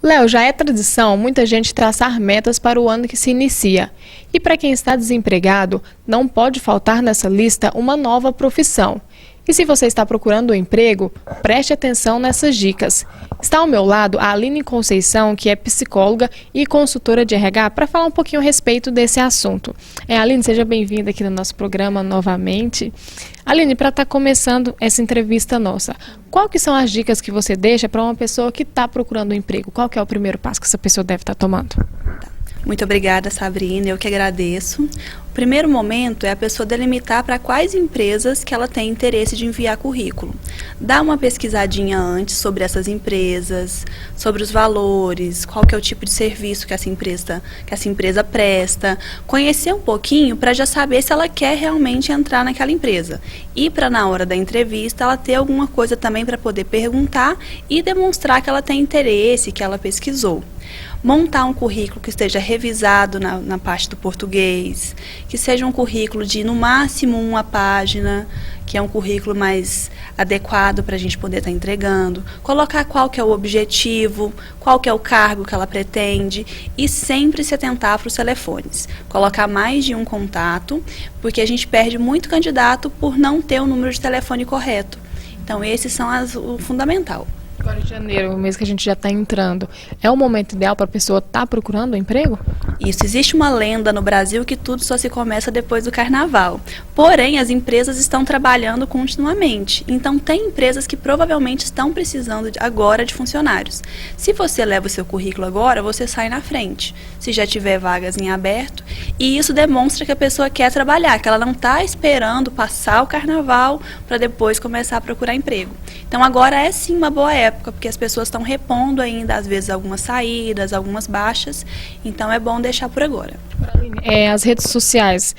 Léo, já é tradição muita gente traçar metas para o ano que se inicia. E para quem está desempregado, não pode faltar nessa lista uma nova profissão. E se você está procurando um emprego, preste atenção nessas dicas. Está ao meu lado a Aline Conceição, que é psicóloga e consultora de RH, para falar um pouquinho a respeito desse assunto. Aline, seja bem-vinda aqui no nosso programa novamente. Aline, para estar começando essa entrevista nossa, qual que são as dicas que você deixa para uma pessoa que está procurando um emprego? Qual que é o primeiro passo que essa pessoa deve estar tomando? Muito obrigada, Sabrina, eu que agradeço. O primeiro momento é a pessoa delimitar para quais empresas que ela tem interesse de enviar currículo. Dá uma pesquisadinha antes sobre essas empresas, sobre os valores, qual que é o tipo de serviço que essa empresa presta, conhecer um pouquinho para já saber se ela quer realmente entrar naquela empresa. E para na hora da entrevista ela ter alguma coisa também para poder perguntar e demonstrar que ela tem interesse, que ela pesquisou. Montar um currículo que esteja revisado na parte do português, que seja um currículo de no máximo uma página, que é um currículo mais adequado para a gente poder estar entregando, colocar qual que é o objetivo, qual que é o cargo que ela pretende e sempre se atentar para os telefones. Colocar mais de um contato, porque a gente perde muito candidato por não ter o número de telefone correto. Então esses são o fundamental. Agora em janeiro, o mês que a gente já está entrando, é o momento ideal para a pessoa estar procurando um emprego? Isso, existe uma lenda no Brasil que tudo só se começa depois do carnaval. Porém, as empresas estão trabalhando continuamente. Então, tem empresas que provavelmente estão precisando agora de funcionários. Se você leva o seu currículo agora, você sai na frente. Se já tiver vagas em aberto. E isso demonstra que a pessoa quer trabalhar, que ela não está esperando passar o carnaval para depois começar a procurar emprego. Então, agora é sim uma boa época, porque as pessoas estão repondo ainda, às vezes, algumas saídas, algumas baixas. Então, é bom deixar por agora. As redes sociais,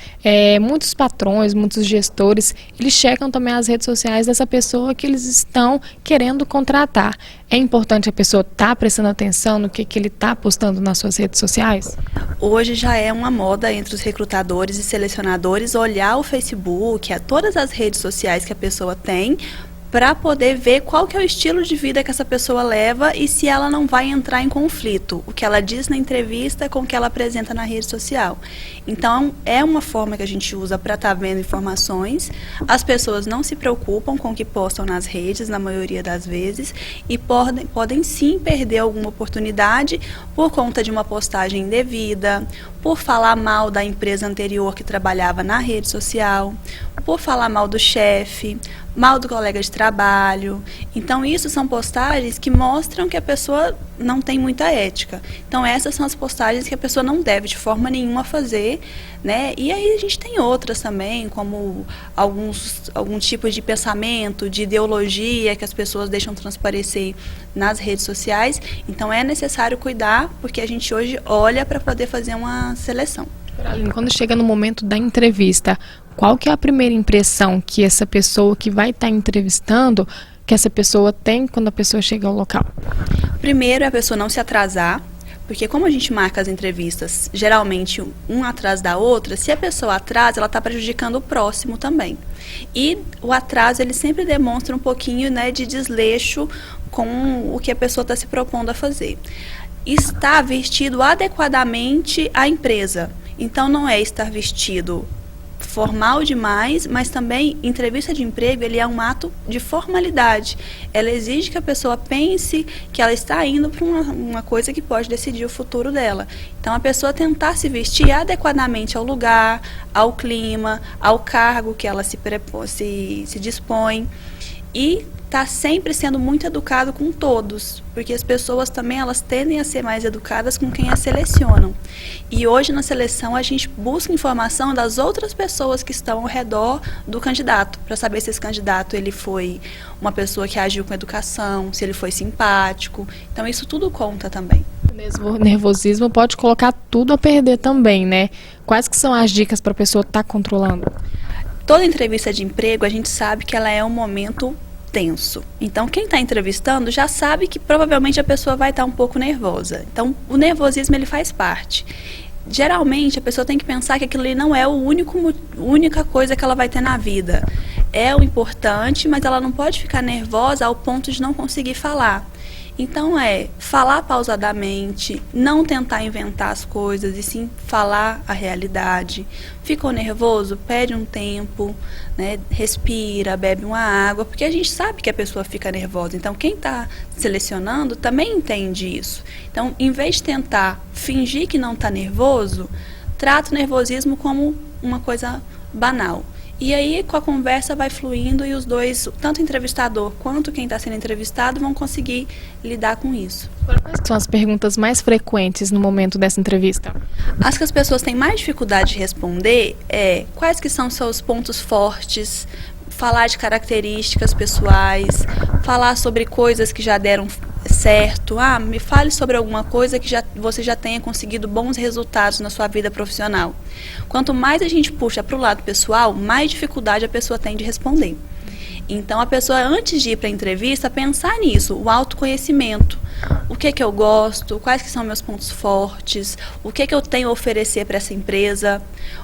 muitos patrões, muitos gestores, eles checam também as redes sociais dessa pessoa que eles estão querendo contratar. É importante a pessoa estar prestando atenção no que ele está postando nas suas redes sociais? Hoje já é uma moda entre os recrutadores e selecionadores olhar o Facebook, todas as redes sociais que a pessoa tem, para poder ver qual que é o estilo de vida que essa pessoa leva e se ela não vai entrar em conflito, o que ela diz na entrevista com o que ela apresenta na rede social. Então, é uma forma que a gente usa para estar vendo informações. As pessoas não se preocupam com o que postam nas redes, na maioria das vezes, e podem sim perder alguma oportunidade por conta de uma postagem indevida, por falar mal da empresa anterior que trabalhava na rede social, por falar mal do chefe, mal do colega de trabalho. Então, isso são postagens que mostram que a pessoa não tem muita ética. Então, essas são as postagens que a pessoa não deve de forma nenhuma fazer, né? E aí a gente tem outras também, como algum tipo de pensamento, de ideologia que as pessoas deixam transparecer nas redes sociais. Então, é necessário cuidar, porque a gente hoje olha para poder fazer uma seleção. Quando chega no momento da entrevista, qual que é a primeira impressão que essa pessoa que vai estar entrevistando, que essa pessoa tem quando a pessoa chega ao local? Primeiro é a pessoa não se atrasar, porque como a gente marca as entrevistas, geralmente um atrás da outra, se a pessoa atrasa, ela está prejudicando o próximo também. E o atraso, ele sempre demonstra um pouquinho, né, de desleixo com o que a pessoa está se propondo a fazer. Está vestido adequadamente à empresa. Então, não é estar vestido formal demais, mas também entrevista de emprego, ele é um ato de formalidade. Ela exige que a pessoa pense que ela está indo para uma coisa que pode decidir o futuro dela. Então, a pessoa tentar se vestir adequadamente ao lugar, ao clima, ao cargo que ela se dispõe e está sempre sendo muito educado com todos, porque as pessoas também elas tendem a ser mais educadas com quem as selecionam. E hoje na seleção a gente busca informação das outras pessoas que estão ao redor do candidato, para saber se esse candidato ele foi uma pessoa que agiu com educação, se ele foi simpático. Então isso tudo conta também. O nervosismo pode colocar tudo a perder também, né? Quais que são as dicas para a pessoa estar controlando? Toda entrevista de emprego a gente sabe que ela é um momento tenso. Então, quem está entrevistando já sabe que provavelmente a pessoa vai estar um pouco nervosa. Então, o nervosismo ele faz parte. Geralmente, a pessoa tem que pensar que aquilo ali não é a única coisa que ela vai ter na vida. É o importante, mas ela não pode ficar nervosa ao ponto de não conseguir falar. Então falar pausadamente, não tentar inventar as coisas e sim falar a realidade. Ficou nervoso? Pede um tempo, né? Respira, bebe uma água, porque a gente sabe que a pessoa fica nervosa. Então quem está selecionando também entende isso. Então, em vez de tentar fingir que não está nervoso, trata o nervosismo como uma coisa banal. E aí, com a conversa vai fluindo e os dois, tanto o entrevistador quanto quem está sendo entrevistado, vão conseguir lidar com isso. Quais são as perguntas mais frequentes no momento dessa entrevista? As que as pessoas têm mais dificuldade de responder quais que são seus pontos fortes, falar de características pessoais, falar sobre coisas que já deram certo. Me fale sobre alguma coisa que você já tenha conseguido bons resultados na sua vida profissional. Quanto mais a gente puxa para o lado pessoal, mais dificuldade a pessoa tem de responder. Então, a pessoa, antes de ir para a entrevista, pensar nisso, o autoconhecimento. O que eu gosto, quais que são meus pontos fortes, o que eu tenho a oferecer para essa empresa,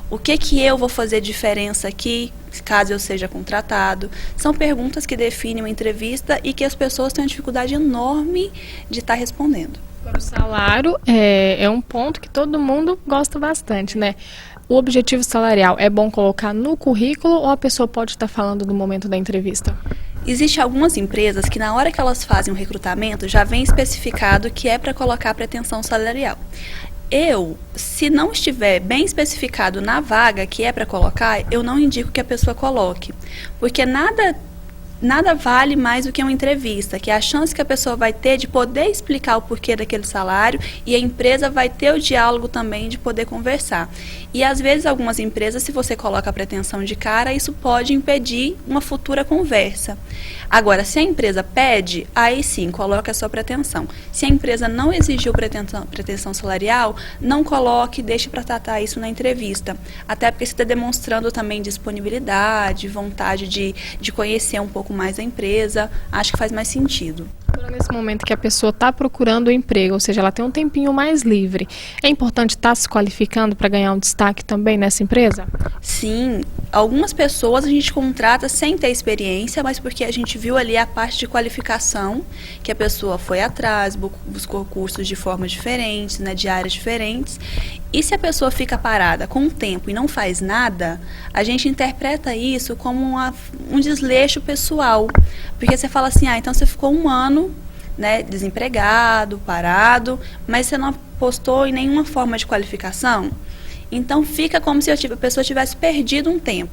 o que eu vou fazer diferença aqui, caso eu seja contratado. São perguntas que definem uma entrevista e que as pessoas têm uma dificuldade enorme de estar respondendo. O salário é um ponto que todo mundo gosta bastante, né? O objetivo salarial é bom colocar no currículo ou a pessoa pode estar falando no momento da entrevista? Existem algumas empresas que na hora que elas fazem o recrutamento já vem especificado que é para colocar pretensão salarial. Se não estiver bem especificado na vaga que é para colocar, eu não indico que a pessoa coloque, porque nada vale mais do que uma entrevista, que é a chance que a pessoa vai ter de poder explicar o porquê daquele salário e a empresa vai ter o diálogo também de poder conversar. E às vezes algumas empresas, se você coloca a pretensão de cara, isso pode impedir uma futura conversa. Agora, se a empresa pede, aí sim, coloca a sua pretensão. Se a empresa não exigiu pretensão salarial, não coloque, deixe para tratar isso na entrevista. Até porque você está demonstrando também disponibilidade, vontade de conhecer um pouco mais a empresa. Acho que faz mais sentido. Nesse momento que a pessoa está procurando um emprego, ou seja, ela tem um tempinho mais livre, é importante estar se qualificando para ganhar um destaque também nessa empresa? Sim, algumas pessoas a gente contrata sem ter experiência, mas porque a gente viu ali a parte de qualificação, que a pessoa foi atrás, buscou cursos de formas diferentes, né, de áreas diferentes. E se a pessoa fica parada com o tempo e não faz nada, a gente interpreta isso como um desleixo pessoal. Porque você fala assim, então você ficou um ano, né, desempregado, parado, mas você não apostou em nenhuma forma de qualificação. Então fica como se a pessoa tivesse perdido um tempo.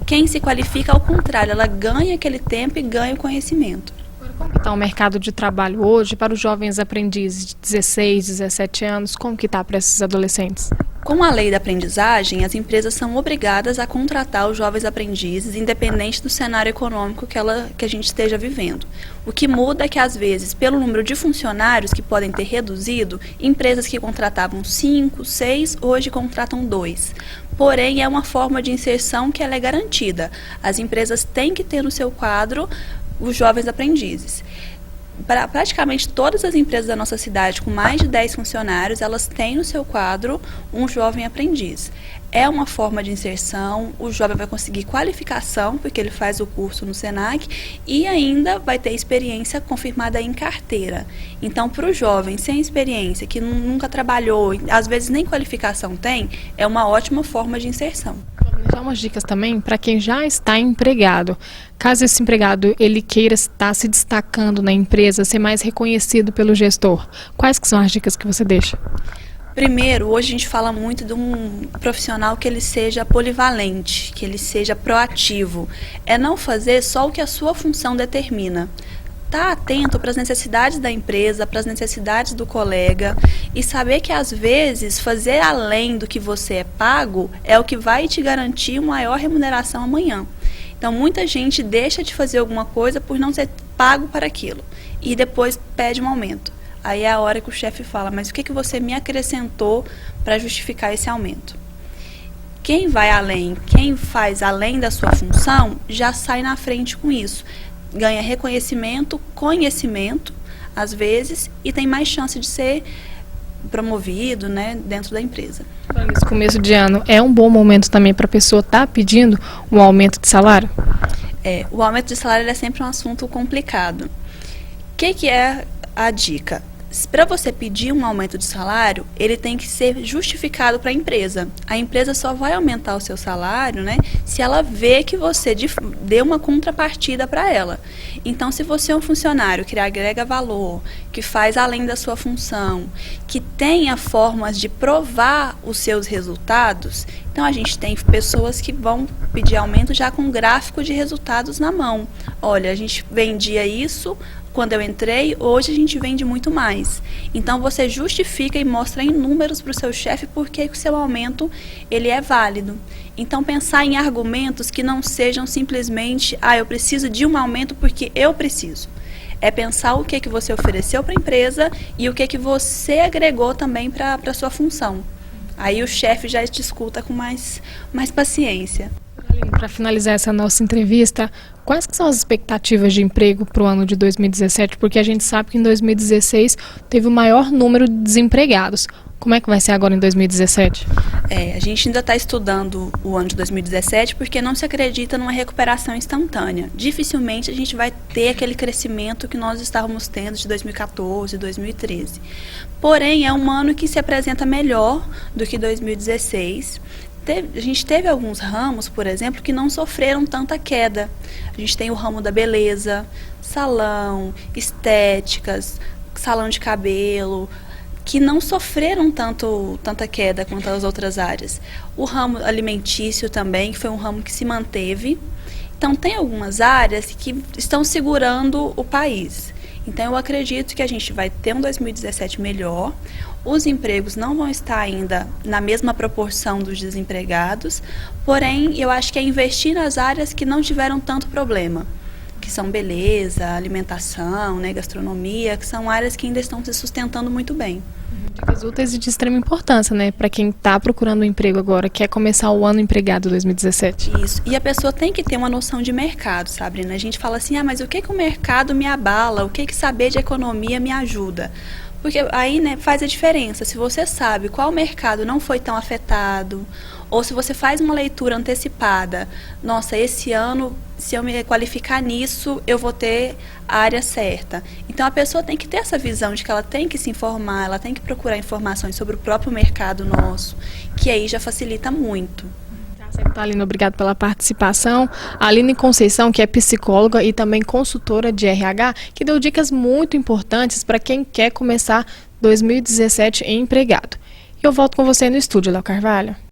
Quem se qualifica, ao contrário, ela ganha aquele tempo e ganha o conhecimento. Como está o mercado de trabalho hoje para os jovens aprendizes de 16, 17 anos? Como que está para esses adolescentes? Com a lei da aprendizagem, as empresas são obrigadas a contratar os jovens aprendizes, independente do cenário econômico que a gente esteja vivendo. O que muda é que, às vezes, pelo número de funcionários que podem ter reduzido, empresas que contratavam 5, 6, hoje contratam 2. Porém, é uma forma de inserção que ela é garantida. As empresas têm que ter no seu quadro os jovens aprendizes. Praticamente todas as empresas da nossa cidade com mais de 10 funcionários, elas têm no seu quadro um jovem aprendiz. É uma forma de inserção, o jovem vai conseguir qualificação, porque ele faz o curso no Senac, e ainda vai ter experiência confirmada em carteira. Então, para o jovem sem experiência, que nunca trabalhou, às vezes nem qualificação tem, é uma ótima forma de inserção. Dá umas dicas também para quem já está empregado. Caso esse empregado ele queira estar se destacando na empresa, ser mais reconhecido pelo gestor, quais que são as dicas que você deixa? Primeiro, hoje a gente fala muito de um profissional que ele seja polivalente, que ele seja proativo. É não fazer só o que a sua função determina. Estar atento para as necessidades da empresa, para as necessidades do colega e saber que, às vezes, fazer além do que você é pago é o que vai te garantir uma maior remuneração amanhã. Então, muita gente deixa de fazer alguma coisa por não ser pago para aquilo e depois pede um aumento. Aí é a hora que o chefe fala, mas o que você me acrescentou para justificar esse aumento? Quem vai além, quem faz além da sua função, já sai na frente com isso. Ganha reconhecimento, conhecimento, às vezes, e tem mais chance de ser promovido, né, dentro da empresa. Nesse começo de ano, é um bom momento também para a pessoa estar pedindo um aumento de salário? O aumento de salário é sempre um assunto complicado. O que é a dica. Para você pedir um aumento de salário, ele tem que ser justificado para a empresa. A empresa só vai aumentar o seu salário, né, se ela vê que você deu uma contrapartida para ela. Então, se você é um funcionário que agrega valor, que faz além da sua função, que tenha formas de provar os seus resultados, então a gente tem pessoas que vão pedir aumento já com gráfico de resultados na mão. Olha, a gente vendia isso quando eu entrei, hoje a gente vende muito mais. Então você justifica e mostra em números para o seu chefe por que o seu aumento ele é válido. Então pensar em argumentos que não sejam simplesmente, eu preciso de um aumento porque eu preciso. É pensar o que você ofereceu para a empresa e o que você agregou também para a sua função. Aí o chefe já te escuta com mais paciência. Para finalizar essa nossa entrevista, quais são as expectativas de emprego para o ano de 2017? Porque a gente sabe que em 2016 teve o maior número de desempregados. Como é que vai ser agora em 2017? A gente ainda está estudando o ano de 2017 porque não se acredita numa recuperação instantânea. Dificilmente a gente vai ter aquele crescimento que nós estávamos tendo de 2014, 2013. Porém, é um ano que se apresenta melhor do que 2016. A gente teve alguns ramos, por exemplo, que não sofreram tanta queda. A gente tem o ramo da beleza, salão, estéticas, salão de cabelo, que não sofreram tanta queda quanto as outras áreas. O ramo alimentício também, que foi um ramo que se manteve. Então, tem algumas áreas que estão segurando o país. Então, eu acredito que a gente vai ter um 2017 melhor. Os empregos não vão estar ainda na mesma proporção dos desempregados, porém, eu acho que é investir nas áreas que não tiveram tanto problema, que são beleza, alimentação, né, gastronomia, que são áreas que ainda estão se sustentando muito bem. Dicas úteis e de extrema importância, né? Para quem está procurando um emprego agora, quer começar o ano empregado 2017. Isso. E a pessoa tem que ter uma noção de mercado, Sabrina. A gente fala assim, mas o que o mercado me abala? O que saber de economia me ajuda? Porque aí, né, faz a diferença. Se você sabe qual mercado não foi tão afetado, ou se você faz uma leitura antecipada, nossa, esse ano, se eu me qualificar nisso, eu vou ter a área certa. Então, a pessoa tem que ter essa visão de que ela tem que se informar, ela tem que procurar informações sobre o próprio mercado nosso, que aí já facilita muito. Certo, Aline, obrigado pela participação. A Aline Conceição, que é psicóloga e também consultora de RH, que deu dicas muito importantes para quem quer começar 2017 empregado. E eu volto com você no estúdio, Léo Carvalho.